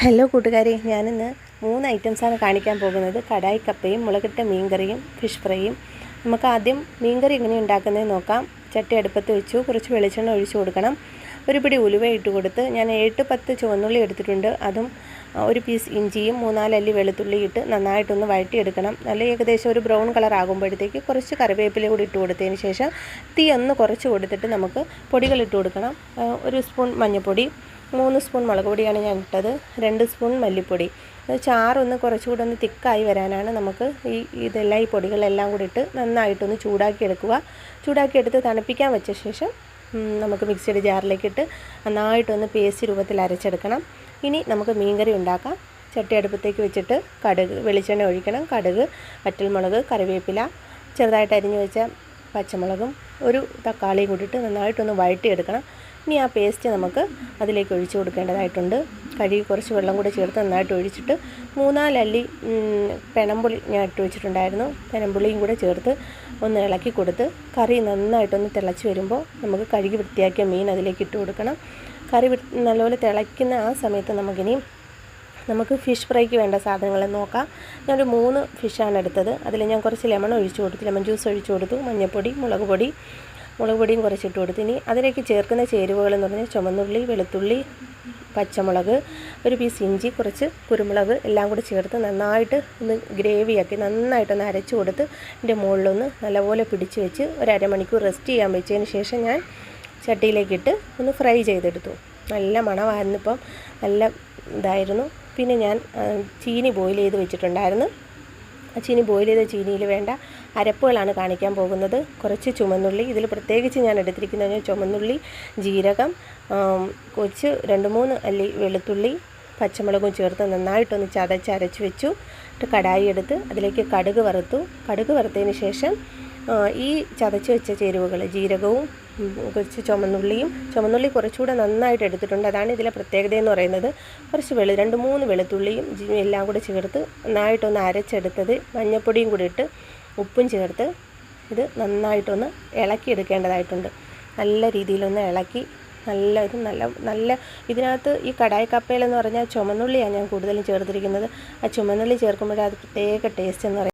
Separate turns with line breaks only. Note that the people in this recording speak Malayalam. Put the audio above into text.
ഹലോ കൂട്ടുകാരെ, ഞാനിന്ന് 3 ഐറ്റംസാണ് കാണിക്കാൻ പോകുന്നത്. കടായി കപ്പയും മുളകിട്ട മീൻകറിയും ഫിഷ് ഫ്രൈയും. നമുക്ക് ആദ്യം മീൻകറി എങ്ങനെ ഉണ്ടാക്കുന്നതെന്ന് നോക്കാം. ചട്ടി അടുപ്പത്ത് വെച്ചു, കുറച്ച് വെളിച്ചെണ്ണ ഒഴിച്ചു കൊടുക്കണം. ഒരു പിടി ഉലുവ ഇട്ട് കൊടുത്ത് ഞാൻ 8-10 ചുവന്നുള്ളി എടുത്തിട്ടുണ്ട്. അതും ഒരു പീസ് ഇഞ്ചിയും 3-4 അല്ലി വെളുത്തുള്ളി ഇട്ട് നന്നായിട്ടൊന്ന് വഴറ്റിയെടുക്കണം. നല്ല ഏകദേശം ഒരു ബ്രൗൺ കളർ ആകുമ്പോഴത്തേക്ക് കുറച്ച് കറിവേപ്പില കൂടി ഇട്ട് കൊടുത്തതിന് ശേഷം തീ ഒന്ന് കുറച്ച് കൊടുത്തിട്ട് നമുക്ക് പൊടികൾ ഇട്ട് കൊടുക്കണം. 1 സ്പൂൺ മഞ്ഞൾപ്പൊടി, 3 സ്പൂൺ മുളക് പൊടിയാണ് ഞാൻ ഇട്ടത്, 2 സ്പൂൺ മല്ലിപ്പൊടി. ചാറൊന്ന് കുറച്ചുകൂടെ ഒന്ന് തിക്കായി വരാനാണ് നമുക്ക് ഈ പൊടികളെല്ലാം കൂടി ഇട്ട് നന്നായിട്ടൊന്ന് ചൂടാക്കിയെടുക്കുക. ചൂടാക്കിയെടുത്ത് തണുപ്പിക്കാൻ വെച്ച ശേഷം നമുക്ക് മിക്സിയുടെ ജാറിലേക്കിട്ട് നന്നായിട്ടൊന്ന് പേസ്റ്റ് രൂപത്തിൽ അരച്ചെടുക്കണം. ഇനി നമുക്ക് മീൻകറി ഉണ്ടാക്കാം. ചട്ടി അടുപ്പത്തേക്ക് വെച്ചിട്ട് വെളിച്ചെണ്ണ ഒഴിക്കണം. കടുക്, വറ്റൽമുളക്, കറിവേപ്പില, ചെറുതായിട്ട് അരിഞ്ഞു വെച്ച പച്ചമുളകും ഒരു തക്കാളിയും കൂടിയിട്ട് നന്നായിട്ടൊന്ന് വഴറ്റിയെടുക്കണം. ഇനി ആ പേസ്റ്റ് നമുക്ക് അതിലേക്ക് ഒഴിച്ച് കൊടുക്കേണ്ടതായിട്ടുണ്ട്. കഴുകി കുറച്ച് വെള്ളം കൂടി ചേർത്ത് നന്നായിട്ട് ഒഴിച്ചിട്ട് 3-4 അല്ലി പെനമ്പുളി ഞാൻ ഇട്ട് വെച്ചിട്ടുണ്ടായിരുന്നു. പെനമ്പുളിയും കൂടെ ചേർത്ത് ഒന്ന് ഇളക്കി കൊടുത്ത് കറി നന്നായിട്ടൊന്ന് തിളച്ച് വരുമ്പോൾ നമുക്ക് കഴുകി വൃത്തിയാക്കിയ മീൻ അതിലേക്ക് ഇട്ട് കൊടുക്കണം. കറി നല്ലപോലെ തിളയ്ക്കുന്ന ആ സമയത്ത് നമുക്ക് ഫിഷ് ഫ്രൈക്ക് വേണ്ട സാധനങ്ങൾ നോക്കാം. ഞാനൊരു 3 ഫിഷാണ് എടുത്തത്. അതിൽ ഞാൻ കുറച്ച് ലെമൺ ജ്യൂസ് ഒഴിച്ചു കൊടുത്തു. മഞ്ഞൾപ്പൊടി, മുളക് പൊടിയും കുറച്ചിട്ട് കൊടുത്തു. ഇനി അതിലേക്ക് ചേർക്കുന്ന ചേരുവകൾ എന്ന് പറഞ്ഞാൽ ചുവന്നുള്ളി, വെളുത്തുള്ളി, പച്ചമുളക്, ഒരു പീസ് ഇഞ്ചി, കുറച്ച് കുരുമുളക് എല്ലാം കൂടി ചേർത്ത് നന്നായിട്ട് ഒന്ന് ഗ്രേവിയാക്കി നന്നായിട്ടൊന്ന് അരച്ച് കൊടുത്ത് ഇതിൻ്റെ മുകളിലൊന്ന് നല്ലപോലെ പിടിച്ച് വെച്ച് ഒരു അരമണിക്കൂർ റെസ്റ്റ് ചെയ്യാൻ വെച്ചതിന് ശേഷം ഞാൻ ചട്ടിയിലേക്കിട്ട് ഒന്ന് ഫ്രൈ ചെയ്തെടുത്തു. നല്ല മണമായിരുന്നു, ഇപ്പം നല്ല ഇതായിരുന്നു. പിന്നെ ഞാൻ ചീനി ബോയിൽ ചെയ്ത് വെച്ചിട്ടുണ്ടായിരുന്നു. ബോയിൽ ചെയ്ത ചീനിയിൽ വേണ്ട അരപ്പുകളാണ് കാണിക്കാൻ പോകുന്നത്. കുറച്ച് ചുമന്നുള്ളി, ഇതിൽ പ്രത്യേകിച്ച് ഞാൻ എടുത്തിരിക്കുന്നത് ചുമന്നുള്ളി, ജീരകം, കുറച്ച് 2-3 അല്ലി വെളുത്തുള്ളി, പച്ചമുളകും ചേർത്ത് നന്നായിട്ടൊന്ന് ചതച്ചരച്ച് വെച്ചു. കടായി എടുത്ത് അതിലേക്ക് കടുക് വറുത്തതിന് ശേഷം ഈ ചതച്ച് വെച്ച ചേരുവകൾ ജീരകവും കുറച്ച് ചുമന്നുള്ളി കുറച്ചുകൂടെ നന്നായിട്ട് എടുത്തിട്ടുണ്ട്. അതാണ് ഇതിലെ പ്രത്യേകത എന്ന് പറയുന്നത്. കുറച്ച് 2-3 വെളുത്തുള്ളിയും എല്ലാം കൂടെ ചേർത്ത് നന്നായിട്ടൊന്ന് അരച്ചെടുത്തത്, മഞ്ഞൾപ്പൊടിയും കൂടി ഇട്ട് ഉപ്പും ചേർത്ത് ഇത് നന്നായിട്ടൊന്ന് ഇളക്കിയെടുക്കേണ്ടതായിട്ടുണ്ട്. നല്ല രീതിയിലൊന്ന് ഇളക്കി നല്ല ഇതിനകത്ത് ഈ കടായി കപ്പയിലെന്ന് പറഞ്ഞാൽ ചുമന്നുള്ളിയാണ് ഞാൻ കൂടുതലും ചേർത്തിരിക്കുന്നത്. ആ ചുമന്നുള്ളി ചേർക്കുമ്പോഴേ അത് പ്രത്യേക ടേസ്റ്റ് എന്ന് പറയുന്നത്.